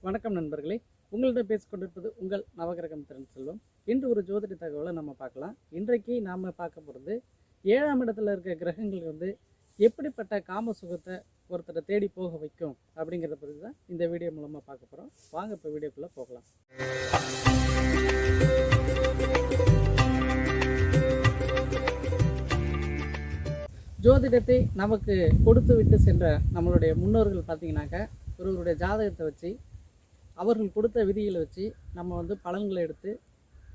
வணக்கம் நண்பர்களே, உங்களிடம் பேசிக்கொண்டிருப்பது உங்கள் நவகிரகம் திறன் செல்வம். இன்று ஒரு ஜோதிட தகவலை நம்ம பார்க்கலாம். இன்றைக்கு நாம் பார்க்க போகிறது 7ஆம் இடத்துல இருக்க கிரகங்கள் எப்படிப்பட்ட காம சுகத்தை ஒருத்தரை தேடி போக வைக்கும் அப்படிங்கிறத பற்றி தான் இந்த வீடியோ மூலமாக பார்க்க போகிறோம். வாங்க இப்போ வீடியோக்குள்ளே போகலாம். ஜோதிடத்தை நமக்கு கொடுத்து விட்டு சென்ற நம்மளுடைய முன்னோர்கள் பார்த்தீங்கன்னாக்கா ஒருவருடைய ஜாதகத்தை வச்சு அவர்கள் கொடுத்த விதிகளை வச்சு நம்ம பலன்களை எடுத்து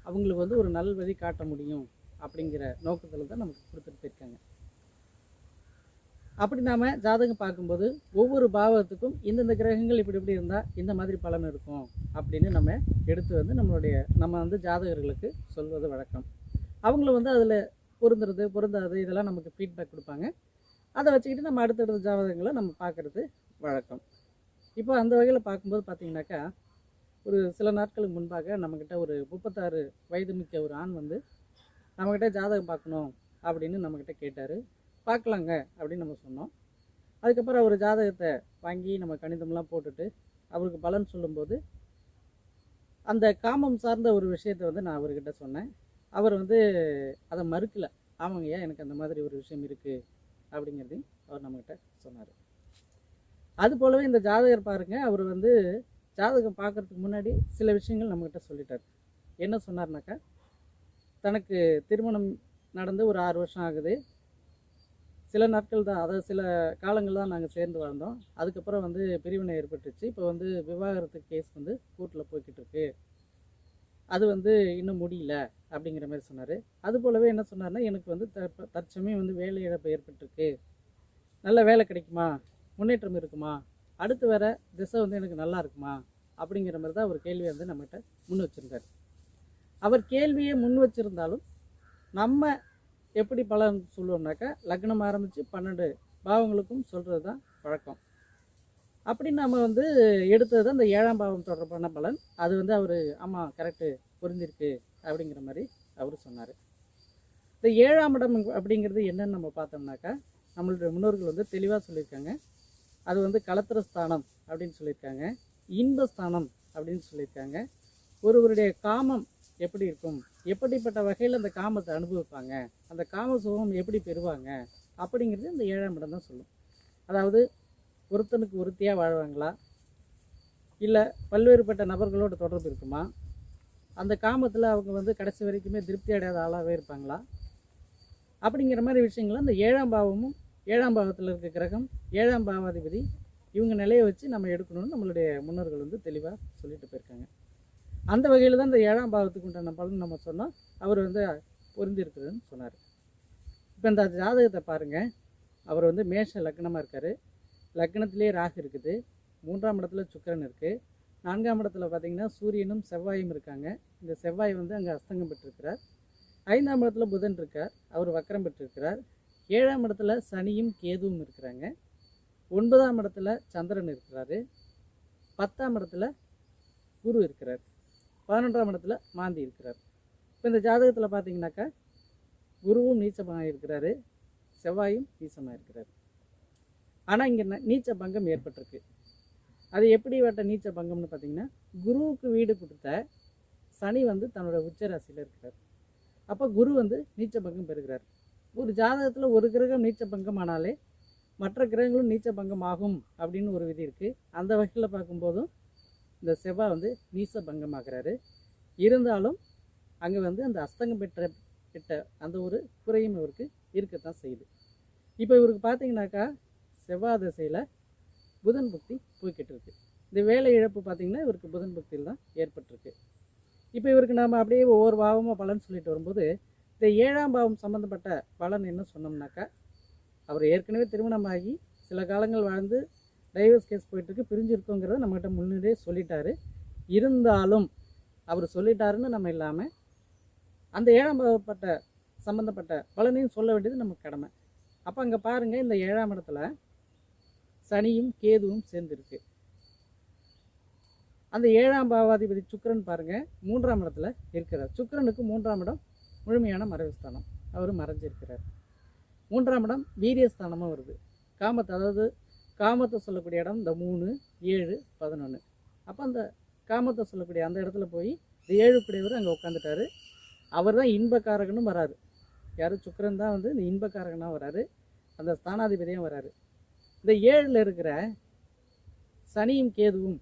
அவங்களுக்கு ஒரு நல்வழி காட்ட முடியும் அப்படிங்கிற நோக்கத்தில் தான் நமக்கு கொடுத்துட்டு போயிருக்காங்க. அப்படி நாம் ஜாதகம் பார்க்கும்போது ஒவ்வொரு பாவத்துக்கும் இந்தந்த கிரகங்கள் இப்படி இப்படி இருந்தால் இந்த மாதிரி பலன் இருக்கும் அப்படின்னு நம்ம எடுத்து நம்ம ஜாதகர்களுக்கு சொல்வது வழக்கம். அவங்களும் அதில் பொருந்துறது பொருந்தாது இதெல்லாம் நமக்கு ஃபீட்பேக் கொடுப்பாங்க. அதை வச்சுக்கிட்டு நம்ம அடுத்தடுத்த ஜாதகங்களை நம்ம பார்க்குறது வழக்கம். இப்போ அந்த வகையில் பார்க்கும்போது பார்த்திங்கனாக்கா ஒரு சில நாட்களுக்கு முன்பாக நம்மக்கிட்ட ஒரு 36 வயது மிக்க ஒரு ஆண் நம்மக்கிட்ட ஜாதகம் பார்க்கணும் அப்படின்னு நம்மக்கிட்ட கேட்டார். பார்க்கலாங்க அப்படின்னு நம்ம சொன்னோம். அதுக்கப்புறம் அவர் ஜாதகத்தை வாங்கி நம்ம கணிதம்லாம் போட்டுட்டு அவருக்கு பலன் சொல்லும்போது அந்த காமம் சார்ந்த ஒரு விஷயத்தை நான் அவர்கிட்ட சொன்னேன். அவர் அதை மறுக்கலை. ஆமாங்கய்யா, எனக்கு அந்த மாதிரி ஒரு விஷயம் இருக்குது அப்படிங்கிறதையும் அவர் நம்மக்கிட்ட சொன்னார். அது போலவே இந்த ஜாதகர் பாருங்கள், அவர் ஜாதகம் பார்க்குறதுக்கு முன்னாடி சில விஷயங்கள் நம்மக்கிட்ட சொல்லிட்டார். என்ன சொன்னார்னாக்கா, தனக்கு திருமணம் நடந்து ஒரு 6 வருஷம் ஆகுது. சில நாட்கள் தான், அதாவது சில காலங்கள் தான் நாங்கள் சேர்ந்து வாழ்ந்தோம். அதுக்கப்புறம் பிரிவினை ஏற்பட்டுச்சு. இப்போ விவாகரத்து கேஸ் கோர்ட்டில் போய்கிட்டு இருக்கு. அது இன்னும் முடியல அப்படிங்கிற மாதிரி சொன்னார். அது போலவே என்ன சொன்னார்னா, எனக்கு தற்சமயம் வேலை இழப்பு ஏற்பட்டிருக்கு. நல்ல வேலை கிடைக்குமா, முன்னேற்றம் இருக்குமா, அடுத்து வர திசை எனக்கு நல்லா இருக்குமா அப்படிங்கிற மாதிரி தான் அவர் கேள்வியை நம்மகிட்ட முன் வச்சுருந்தார். அவர் கேள்வியை முன் வச்சுருந்தாலும் நம்ம எப்படி பலன் சொல்லுவோம்னாக்கா, லக்னம் ஆரம்பித்து 12 பாவங்களுக்கும் சொல்கிறது தான் வழக்கம். அப்படி நம்ம எடுத்தது தான் இந்த 7ஆம் பாவம் தொடர்பான பலன். அது அவர் ஆமாம் கரெக்டு புரிஞ்சிருக்கு அப்படிங்கிற மாதிரி அவர் சொன்னார். இந்த 7ஆம் இடம் அப்படிங்கிறது என்னன்னு நம்ம பார்த்தோம்னாக்கா, நம்மளுடைய முன்னோர்கள் தெளிவாக சொல்லியிருக்காங்க. அது களத்திர ஸ்தானம் அப்படின்னு சொல்லியிருக்காங்க, இன்பஸ்தானம் அப்படின்னு சொல்லியிருக்காங்க. ஒருவருடைய காமம் எப்படி இருக்கும், எப்படிப்பட்ட வகையில் அந்த காமத்தை அனுபவிப்பாங்க, அந்த காம சுகம் எப்படி பெறுவாங்க அப்படிங்கிறது இந்த 7ஆம் இடம் தான் சொல்லும். அதாவது ஒருத்தனுக்கு ஒருத்தியாக வாழ்வாங்களா, இல்லை பல்வேறுபட்ட நபர்களோட தொடர்பு இருக்குமா, அந்த காமத்தில் அவங்க கடைசி வரைக்குமே திருப்தி அடையாத ஆளாகவே இருப்பாங்களா அப்படிங்கிற மாதிரி விஷயங்களை அந்த 7ஆம் பாவமும் 7ஆம் பாவத்தில் இருக்க கிரகம் 7ஆம் பாவாதிபதி இவங்க நிலையை வச்சு நம்ம எடுக்கணும்னு நம்மளுடைய முன்னோர்கள் தெளிவாக சொல்லிட்டு போயிருக்காங்க. அந்த வகையில் தான் இந்த 7ஆம் பாவத்துக்கு உண்டான பலன் நம்ம சொன்னோம். அவர் பொருந்திருக்குதுன்னு சொன்னார். இப்போ இந்த ஜாதகத்தை பாருங்கள். அவர் மேஷ லக்னமாக இருக்கார். லக்னத்திலே ராகு இருக்குது. 3ஆம் இடத்துல சுக்கிரன் இருக்குது. 4ஆம் இடத்துல பார்த்திங்கன்னா சூரியனும் செவ்வாயும் இருக்காங்க. இந்த செவ்வாய் அங்கே அஸ்தங்கம் பெற்றிருக்கிறார். 5ஆம் இடத்துல புதன் இருக்கார், அவர் வக்கரம் பெற்றிருக்கிறார். 7ஆம் இடத்துல சனியும் கேதுவும் இருக்கிறாங்க. 9ஆம் இடத்துல சந்திரன் இருக்கிறாரு. 10ஆம் இடத்துல குரு இருக்கிறார். 11ஆம் இடத்துல மாந்தி இருக்கிறார். இப்போ இந்த ஜாதகத்தில் பார்த்தீங்கன்னாக்கா குருவும் நீச்சமாக இருக்கிறாரு, செவ்வாயும் நீச்சமாக இருக்கிறார். ஆனால் இங்கே நீச்ச பங்கம் ஏற்பட்டிருக்கு. அது எப்படிப்பட்ட நீச்ச பங்கம்னு பார்த்தீங்கன்னா, குருவுக்கு வீடு கொடுத்த சனி தன்னோட உச்ச ராசியில் இருக்கிறார். அப்போ குரு நீச்ச பங்கம் பெறுகிறார். ஒரு ஜாதகத்தில் ஒரு கிரகம் நீச்ச பங்கம் ஆனாலே மற்ற கிரகங்களும் நீச்ச பங்கம் ஆகும் அப்படின்னு ஒரு விதி இருக்குது. அந்த வகையில் பார்க்கும்போதும் இந்த செவ்வாய் நீச்ச பங்கமாகிறாரு. இருந்தாலும் அங்கே அந்த அஸ்தங்கம் பெற்ற அந்த ஒரு குறையும் இவருக்கு இருக்கத்தான் செய்யுது. இப்போ இவருக்கு பார்த்தீங்கன்னாக்கா செவ்வாய் திசையில் புதன் புக்தி போய்கிட்டு இருக்கு. இந்த வேலை இழப்பு பார்த்திங்கன்னா இவருக்கு புதன் புக்தியில் தான் ஏற்பட்டிருக்கு. இப்போ இவருக்கு நாம் அப்படியே ஒவ்வொரு பாவமாக பலன் சொல்லிட்டு வரும்போது இந்த 7ஆம் பாவம் சம்மந்தப்பட்ட பலன் என்ன சொன்னோம்னாக்கா, அவர் ஏற்கனவே திருமணமாகி சில காலங்கள் வாழ்ந்து டைவர்ஸ் கேஸ் போயிட்டுருக்கு, பிரிஞ்சிருக்கோங்கிறத நம்மகிட்ட முன்னாடியே சொல்லிட்டாரு. இருந்தாலும் அவர் சொல்லிட்டாருன்னு நம்ம இல்லாமல் அந்த 7ஆம் பாவப்பட்ட சம்மந்தப்பட்ட பலனையும் சொல்ல வேண்டியது நமக்கு கடமை. அப்போ அங்கே பாருங்கள், இந்த 7ஆம் இடத்துல சனியும் கேதுவும் சேர்ந்துருக்கு. அந்த 7ஆம் பாவாதிபதி சுக்கிரன் பாருங்கள் 3ஆம் இடத்துல இருக்கிறார். சுக்கிரனுக்கு 3ஆம் இடம் முழுமையான மறைவு ஸ்தானம், அவர் மறைஞ்சிருக்கிறார். 3ஆம் இடம் வீரியஸ்தானமாக வருது. காமத்தை, அதாவது காமத்தை சொல்லக்கூடிய இடம் இந்த 3, 7, 11. அப்போ அந்த காமத்தை சொல்லக்கூடிய அந்த இடத்துல போய் இந்த 7 குடையவர் அங்கே உட்காந்துட்டாரு. அவர் தான் இன்பக்காரகனும் வராரு. யார்? சுக்கிரன் தான் வந்து இந்த இன்பக்காரகனாக வராரு, அந்த ஸ்தானாதிபதியும் வராரு. இந்த 7ல் இருக்கிற சனியும் கேதுவும்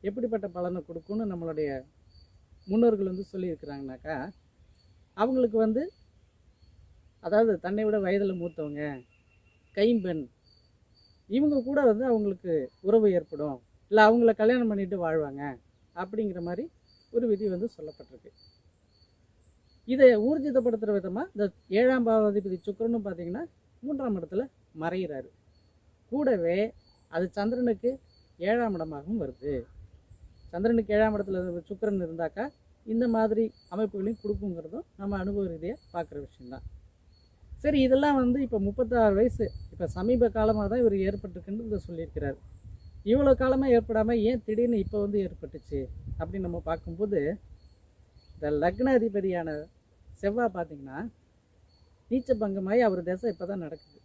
எப்படிப்பட்ட பலனை கொடுக்கும்னு நம்மளுடைய முன்னோர்கள் வந்து சொல்லியிருக்கிறாங்கனாக்கா, அவங்களுக்கு வந்து அதாவது தன்னை விட வயதில் மூத்தவங்க, கைம்பெண், இவங்க கூட வந்து அவங்களுக்கு உறவு ஏற்படும், இல்லை அவங்கள கல்யாணம் பண்ணிட்டு வாழ்வாங்க அப்படிங்கிற மாதிரி ஒரு விதி வந்து சொல்லப்பட்டிருக்கு. இதை ஊர்ஜிதப்படுத்துகிற விதமாக இந்த 7ஆம் பாவாதிபதி சுக்கிரனும் பார்த்தீங்கன்னா 3ஆம் இடத்துல மறைகிறாரு. கூடவே அது சந்திரனுக்கு 7ஆம் இடமாகவும் வருது. சந்திரனுக்கு 7ஆம் இடத்துல சுக்கிரன் இருந்தாக்கா இந்த மாதிரி அமைப்புகளையும் கொடுக்குங்கிறதும் நம்ம அனுபவ ரீதியாக பார்க்குற விஷயம்தான். சரி, இதெல்லாம் வந்து இப்போ 36 வயசு, இப்போ சமீப காலமாக தான் இவர் ஏற்பட்டிருக்குன்னு இதை சொல்லியிருக்கிறார். இவ்வளோ காலமாக ஏற்படாமல் ஏன் திடீர்னு இப்போ வந்து ஏற்பட்டுச்சு அப்படின்னு நம்ம பார்க்கும்போது, இந்த லக்ன அதிபதியான செவ்வாய் பார்த்தீங்கன்னா நீச்ச பங்கமாகி அவர் தசை இப்போ தான் நடக்குது.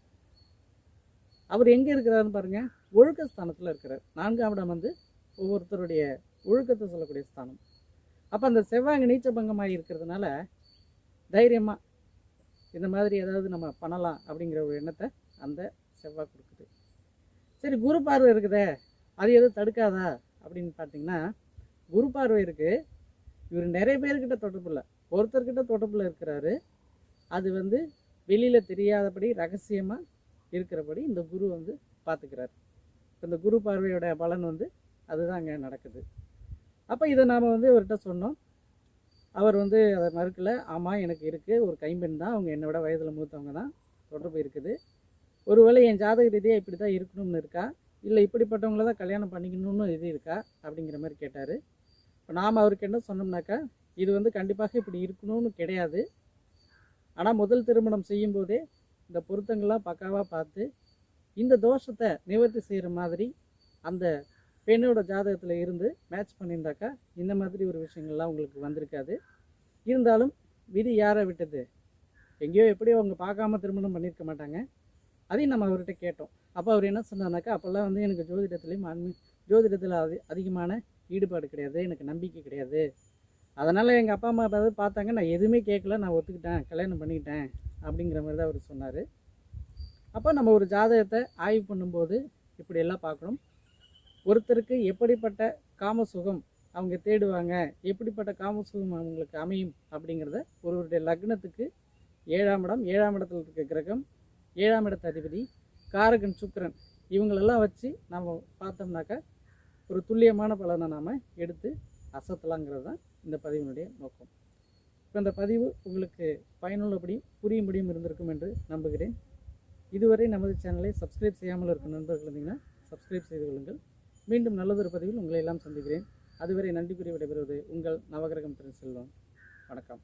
அவர் எங்கே இருக்கிறாருன்னு பாருங்கள், ஒழுக்க ஸ்தானத்தில் இருக்கிறார். 4ஆம் இடம் வந்து ஒவ்வொருத்தருடைய ஒழுக்கத்தை சொல்லக்கூடிய ஸ்தானம். அப்போ அந்த செவ்வாய் நீச்ச பங்கமாகி இருக்கிறதுனால தைரியமாக இந்த மாதிரி ஏதாவது நம்ம பண்ணலாம் அப்படிங்கிற ஒரு எண்ணத்தை அந்த செவ்வாய் கொடுக்குது. சரி, குரு பார்வை இருக்குதே, அது எதுவும் தடுக்காதா அப்படின்னு பார்த்தீங்கன்னா, குரு பார்வை இருக்குது. இவர் நிறைய பேர்கிட்ட தொடர்பு இல்லை, ஒருத்தர்கிட்ட தொடர்பில் இருக்கிறாரு. அது வந்து வெளியில் தெரியாதபடி ரகசியமாக இருக்கிறபடி இந்த குரு வந்து பார்த்துக்கிறார். இந்த குரு பார்வையோட பலன் வந்து அதுதான் அங்கே நடக்குது. அப்போ இதை நாம் வந்து இவர்கிட்ட சொன்னோம். அவர் வந்து அதை மறுக்கலை. ஆமாம், எனக்கு இருக்குது, ஒரு கைம்பெண் தான், அவங்க என்னை விட வயதில் மூத்தவங்க தான், தொடர்பு இருக்குது. ஒருவேளை என் ஜாதக ரீதியாக இப்படி தான் இருக்கணும்னு இருக்கா, இல்லை இப்படிப்பட்டவங்கள தான் கல்யாணம் பண்ணிக்கணும்னு இது இருக்கா அப்படிங்கிற மாதிரி கேட்டார். இப்போ நாம் அவருக்கு என்ன சொன்னோம்னாக்கா, இது வந்து கண்டிப்பாக இப்படி இருக்கணும்னு கிடையாது. ஆனால் முதல் திருமணம் செய்யும்போதே இந்த பொருத்தங்கள்லாம் பக்காவாக பார்த்து இந்த தோஷத்தை நிவர்த்தி செய்கிற மாதிரி அந்த பெண்ணோட ஜாதகத்தில் இருந்து மேட்ச் பண்ணியிருந்தாக்கா இந்த மாதிரி ஒரு விஷயங்கள்லாம் உங்களுக்கு வந்திருக்காது. இருந்தாலும் விதி யாரை விட்டது, எங்கேயோ எப்படியோ அவங்க பார்க்காம திருமணம் பண்ணியிருக்க மாட்டாங்க. அதையும் நம்ம அவர்கிட்ட கேட்டோம். அப்போ அவர் என்ன சொன்னார்னாக்கா, அப்போல்லாம் வந்து எனக்கு ஜோதிடத்தில் அதிகமான ஈடுபாடு கிடையாது, எனக்கு நம்பிக்கை கிடையாது. அதனால் எங்கள் அப்பா அம்மா ஏதாவது பார்த்தாங்க, நான் எதுவுமே கேட்கல, நான் ஒத்துக்கிட்டேன், கல்யாணம் பண்ணிக்கிட்டேன் அப்படிங்கிற மாதிரி தான் அவர் சொன்னார். அப்போ நம்ம ஒரு ஜாதகத்தை ஆய்வு பண்ணும்போது இப்படியெல்லாம் பார்க்கணும். ஒருத்தருக்கு எப்படிப்பட்ட காமசுகம் அவங்க தேடுவாங்க, எப்படிப்பட்ட காமசுகம் அவங்களுக்கு அமையும் அப்படிங்கிறத ஒருவருடைய லக்னத்துக்கு 7ஆம் இடம், 7ஆம் இடத்துல இருக்க கிரகம், 7ஆம் இடத்து அதிபதி, காரகன் சுக்கிரன், இவங்களெல்லாம் வச்சு நம்ம பார்த்தோம்னாக்கா ஒரு துல்லியமான பலனை நாம் எடுத்து அசத்தலாங்கிறது தான் இந்த பதிவினுடைய நோக்கம். இப்போ இந்த பதிவு உங்களுக்கு பயனுள்ளபடியும் புரியும்படியும் இருந்திருக்கும் என்று நம்புகிறேன். இதுவரை நமது சேனலை சப்ஸ்கிரைப் செய்யாமல் இருக்கும் நண்பர்கள் இருந்தீங்கன்னா சப்ஸ்கிரைப் செய்து கொள்ளுங்கள். மீண்டும் நல்லதொரு பதிவில் உங்களை எல்லாம் சந்திக்கிறேன். அதுவரை நன்றி கூறி விடைபெறுவது உங்கள் நவகிரகம் திரு செல்வம். வணக்கம்.